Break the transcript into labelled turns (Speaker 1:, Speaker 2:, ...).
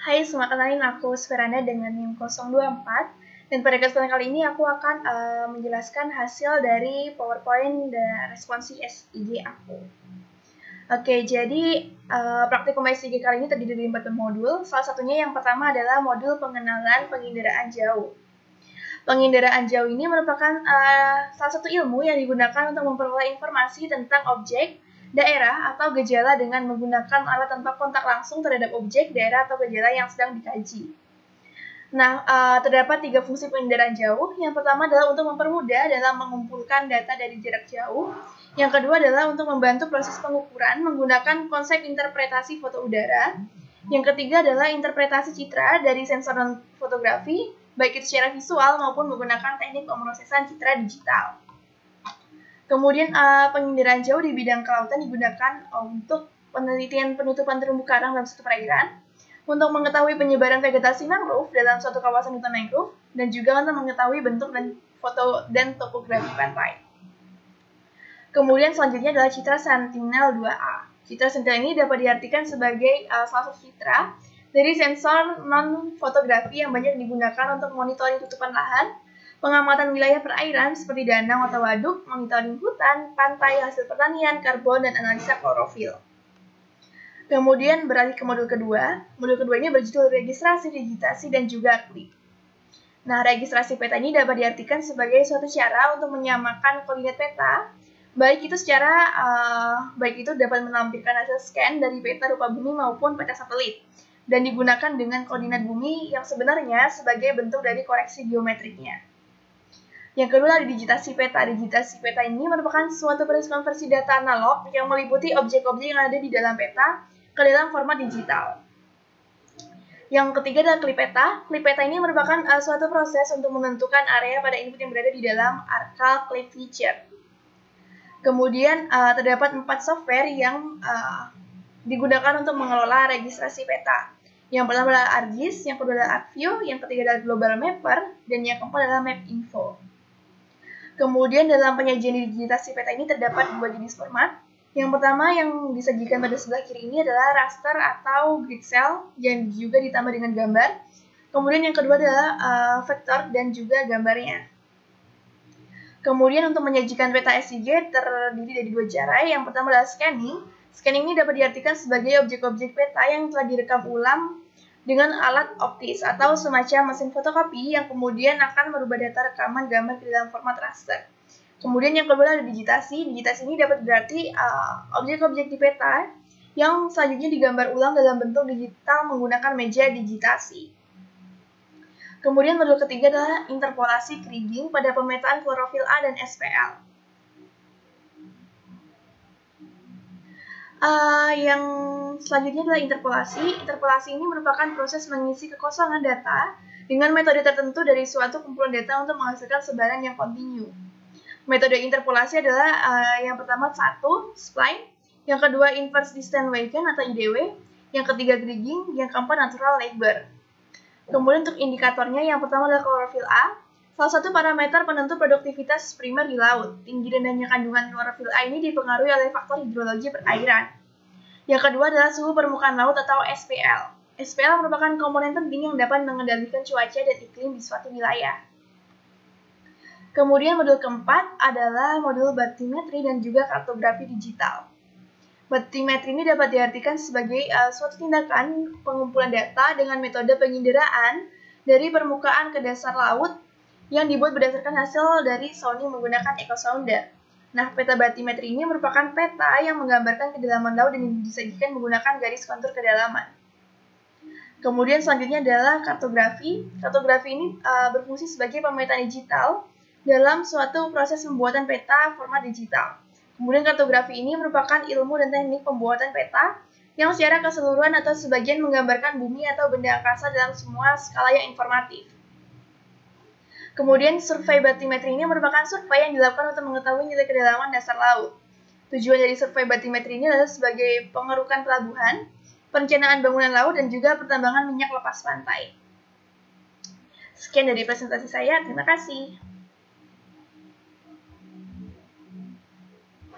Speaker 1: Hai, selamat kenalin aku Sferanda dengan NIM 024. Dan pada kesempatan kali ini aku akan menjelaskan hasil dari PowerPoint dan responsi SIG aku. Oke, jadi praktikum SIG kali ini terdiri dari 4 modul. Salah satunya yang pertama adalah modul pengenalan penginderaan jauh. Penginderaan jauh ini merupakan salah satu ilmu yang digunakan untuk memperoleh informasi tentang objek, daerah, atau gejala dengan menggunakan alat tanpa kontak langsung terhadap objek, daerah, atau gejala yang sedang dikaji. Nah, terdapat 3 fungsi penginderaan jauh. Yang pertama adalah untuk mempermudah dalam mengumpulkan data dari jarak jauh. Yang kedua adalah untuk membantu proses pengukuran menggunakan konsep interpretasi foto udara. Yang ketiga adalah interpretasi citra dari sensor non fotografi, baik itu secara visual maupun menggunakan teknik pemrosesan citra digital. Kemudian penginderaan jauh di bidang kelautan digunakan untuk penelitian penutupan terumbu karang dalam suatu perairan, untuk mengetahui penyebaran vegetasi mangrove dalam suatu kawasan hutan mangrove, dan juga untuk mengetahui bentuk dan foto dan topografi pantai. Kemudian selanjutnya adalah citra Sentinel-2A. Citra Sentinel ini dapat diartikan sebagai salah satu citra dari sensor non-fotografi yang banyak digunakan untuk monitoring tutupan lahan, pengamatan wilayah perairan seperti danau atau waduk, monitoring hutan, pantai, hasil pertanian, karbon, dan analisa klorofil. Kemudian beralih ke modul kedua. Modul kedua ini berjudul registrasi, digitasi, dan juga klik. Nah, registrasi peta ini dapat diartikan sebagai suatu cara untuk menyamakan koordinat peta, baik itu dapat menampilkan hasil scan dari peta rupa bumi maupun peta satelit, dan digunakan dengan koordinat bumi yang sebenarnya sebagai bentuk dari koreksi geometriknya. Yang kedua adalah digitasi peta. Digitasi peta ini merupakan suatu proses konversi data analog yang meliputi objek-objek yang ada di dalam peta ke dalam format digital. Yang ketiga adalah klip peta. Klip peta ini merupakan suatu proses untuk menentukan area pada input yang berada di dalam ARCAL Clip Feature. Kemudian terdapat 4 software yang digunakan untuk mengelola registrasi peta. Yang pertama adalah ArcGIS, yang kedua adalah ArcView, yang ketiga adalah Global Mapper, dan yang keempat adalah MapInfo. Kemudian dalam penyajian digitasi peta ini terdapat 2 jenis format. Yang pertama yang disajikan pada sebelah kiri ini adalah raster atau grid cell yang juga ditambah dengan gambar. Kemudian yang kedua adalah vektor dan juga gambarnya. Kemudian untuk menyajikan peta SIG terdiri dari 2 cara. Yang pertama adalah scanning. Scanning ini dapat diartikan sebagai objek-objek peta yang telah direkam ulang dengan alat optis atau semacam mesin fotokopi yang kemudian akan merubah data rekaman gambar ke dalam format raster. Kemudian yang kedua adalah digitasi. Digitasi ini dapat berarti objek-objek di peta yang selanjutnya digambar ulang dalam bentuk digital menggunakan meja digitasi. Kemudian modul ketiga adalah interpolasi kriging pada pemetaan klorofil A dan SPL. Yang selanjutnya adalah interpolasi. Interpolasi ini merupakan proses mengisi kekosongan data dengan metode tertentu dari suatu kumpulan data untuk menghasilkan sebaran yang kontinu. Metode interpolasi adalah yang pertama spline, yang kedua inverse distance weighting atau IDW, yang ketiga kriging, yang keempat natural labor. Kemudian untuk indikatornya yang pertama adalah klorofil A. Salah satu parameter penentu produktivitas primer di laut. Tinggi rendahnya kandungan klorofil A ini dipengaruhi oleh faktor hidrologi perairan. Yang kedua adalah suhu permukaan laut atau SPL. SPL merupakan komponen penting yang dapat mengendalikan cuaca dan iklim di suatu wilayah. Kemudian modul keempat adalah modul bathymetry dan juga kartografi digital. Bathymetry ini dapat diartikan sebagai suatu tindakan pengumpulan data dengan metode penginderaan dari permukaan ke dasar laut yang dibuat berdasarkan hasil dari sounding menggunakan echo sounder. Nah, peta bathymetry ini merupakan peta yang menggambarkan kedalaman laut dan disajikan menggunakan garis kontur kedalaman. Kemudian selanjutnya adalah kartografi. Kartografi ini berfungsi sebagai pemetaan digital dalam suatu proses pembuatan peta format digital. Kemudian kartografi ini merupakan ilmu dan teknik pembuatan peta yang secara keseluruhan atau sebagian menggambarkan bumi atau benda angkasa dalam semua skala yang informatif. Kemudian survei bathymetry ini merupakan survei yang dilakukan untuk mengetahui nilai kedalaman dasar laut. Tujuan dari survei bathymetry ini adalah sebagai pengerukan pelabuhan, perencanaan bangunan laut, dan juga pertambangan minyak lepas pantai. Sekian dari presentasi saya, terima kasih.